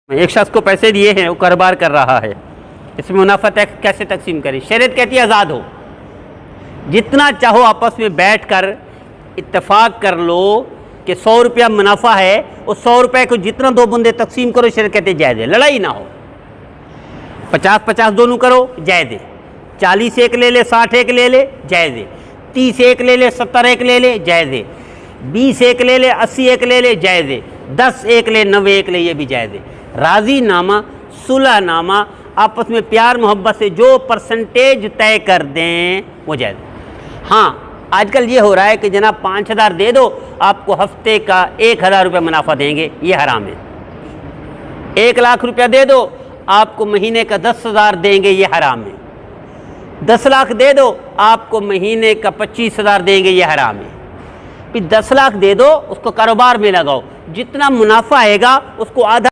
एक शख्स को पैसे दिए हैं, वो कारोबार कर रहा है, इसमें मुनाफा कैसे तकसीम करें? शरीयत कहती है आज़ाद हो, जितना चाहो आपस में बैठ कर इत्तेफाक कर लो कि 100 रुपया मुनाफा है, उस 100 रुपये को जितना दो बंदे तकसीम करो, शरीयत कहते जायज़ है, लड़ाई ना हो। 50-50 दोनों करो, जायज़ है। 40 एक ले ले, 60 एक ले ले, जायज़ है। 30 एक ले ले, 70 एक ले ले, जायज़ है। 20 एक ले ले, 80 एक ले ले, जायज़ है। 10 एक ले, 90 एक ले, ये भी जायज़ है। राज़ी नामा, सुलह नामा, आपस में प्यार मोहब्बत से जो परसेंटेज तय कर दें वो जायज़ है। हाँ, आजकल ये हो रहा है कि जनाब 5000 दे दो, आपको हफ्ते का 1000 रुपये मुनाफा देंगे, ये हराम है। 1 लाख रुपया दे दो, आपको महीने का 10,000 देंगे, ये हराम है। 10 लाख दे दो, आपको महीने का 25,000 देंगे, ये हराम है। फिर 10 लाख दे दो, उसको कारोबार में लगाओ, जितना मुनाफा आएगा उसको आधा